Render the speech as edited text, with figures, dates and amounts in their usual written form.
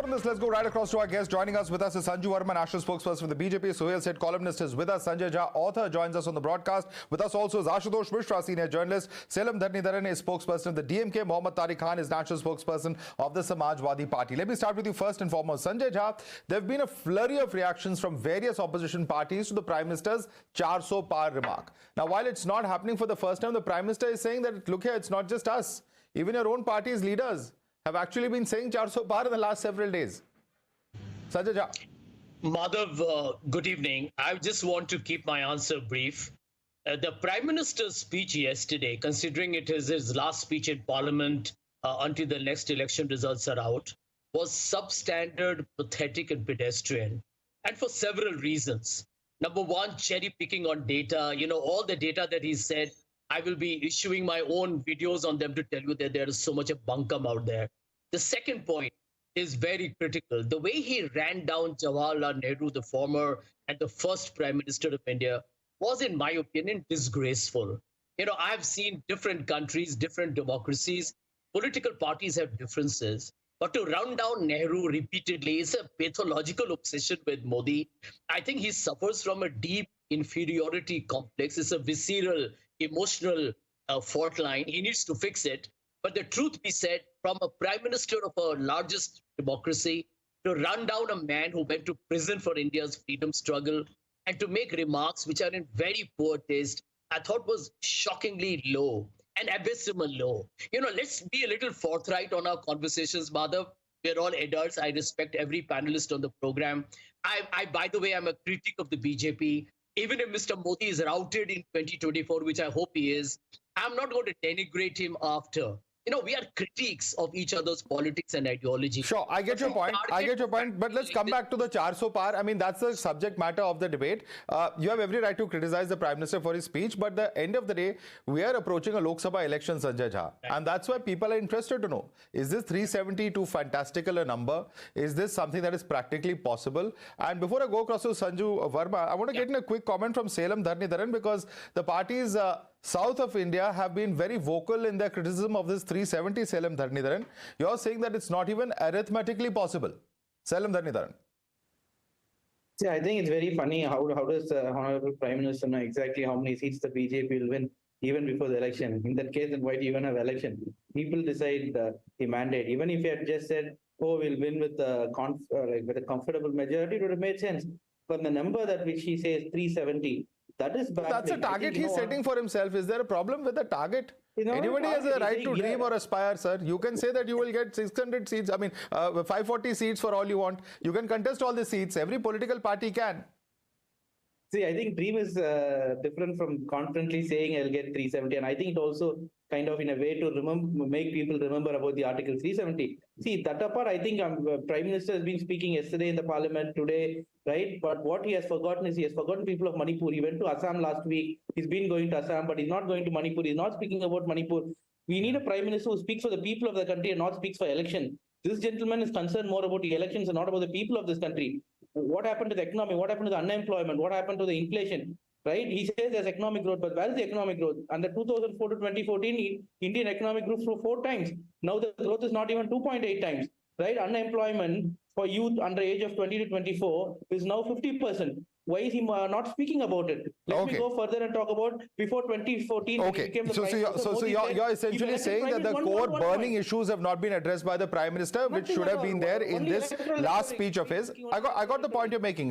On this, let's go right across to our guest. Joining us with us is Sanjay Verma, national spokesperson for the BJP. Sohail Seth, columnist, is with us. Sanjay Jha, author, joins us on the broadcast. With us also is Ashutosh Mishra, senior journalist. Salem Dharnidharan is spokesperson of the DMK. Mohammad Tariq Khan is national spokesperson of the Samajwadi Party. Let me start with you first and foremost. Sanjay Jha, there have been a flurry of reactions from various opposition parties to the Prime Minister's 400 par remark. Now, while it's not happening for the first time, the Prime Minister is saying that, look here, it's not just us. Even your own party's leaders have actually been saying 400 par in the last several days. Sanjay Jha. Madhav, good evening. I just want to keep my answer brief. The Prime Minister's speech yesterday, considering it is his last speech in Parliament until the next election results are out, was substandard, pathetic and pedestrian. And for several reasons. Number one, cherry picking on data. You know, all the data that he said, I will be issuing my own videos on them to tell you that there is so much of bunkum out there. The second point is very critical. The way he ran down Jawaharlal Nehru, the former and the first Prime Minister of India, was, in my opinion, disgraceful. You know, I've seen different countries, different democracies, political parties have differences. But to run down Nehru repeatedly is a pathological obsession with Modi. I think he suffers from a deep inferiority complex. It's a visceral, emotional fault line. He needs to fix it. But the truth be said, from a prime minister of our largest democracy to run down a man who went to prison for India's freedom struggle and to make remarks which are in very poor taste, I thought was shockingly low and abysmal low. You know, let's be a little forthright on our conversations, Madhav. We're all adults. I respect every panelist on the program. By the way, I'm a critic of the BJP. Even if Mr. Modi is routed in 2024, which I hope he is, I'm not going to denigrate him after. You know, we are critiques of each other's politics and ideology. Sure, I get your point. I get your point. But let's come back to the 400 par. I mean, that's the subject matter of the debate. You have every right to criticize the Prime Minister for his speech. But at the end of the day, we are approaching a Lok Sabha election, Sanjay Jha. Right. And that's why people are interested to know. Is this 370 too fantastical a number? Is this something that is practically possible? And before I go across to Sanjay Verma, I want to get in a quick comment from Salem Dharnidharan, because the parties south of India have been very vocal in their criticism of this 370, Salem Dharnidharan. You're saying that it's not even arithmetically possible. Salem Dharnidharan. See, I think it's very funny how does the Honorable Prime Minister know exactly how many seats the BJP will win even before the election? In that case, then why do you even have election? People decide the mandate. Even if you had just said, oh, we'll win with with a comfortable majority, it would have made sense. But the number that which he says 370, that is bad. That's a target he's setting for himself. Is there a problem with the target? Anybody has a right to dream or aspire, sir. You can say that you will get 600 seats, 540 seats for all you want. You can contest all the seats. Every political party can. See, I think dream is different from confidently saying I'll get 370. And I think it also kind of in a way to make people remember about the Article 370. See, that apart, I think Prime Minister has been speaking yesterday in the Parliament, today, right? But what he has forgotten is he has forgotten people of Manipur. He went to Assam last week. He's been going to Assam, but he's not going to Manipur. He's not speaking about Manipur. We need a Prime Minister who speaks for the people of the country and not speaks for election. This gentleman is concerned more about the elections and not about the people of this country. What happened to the economy? What happened to the unemployment? What happened to the inflation? Right? He says there's economic growth, but where is the economic growth? Under 2004 to 2014, Indian economic grew 4 times. Now the growth is not even 2.8 times. Right? Unemployment for youth under age of 20 to 24 is now 50%. Why is he not speaking about it? Let me go further and talk about before 2014. Okay. So you're essentially saying that the core burning issues have not been addressed by the Prime Minister, which should have been there in this last speech of his. I got the point you're making.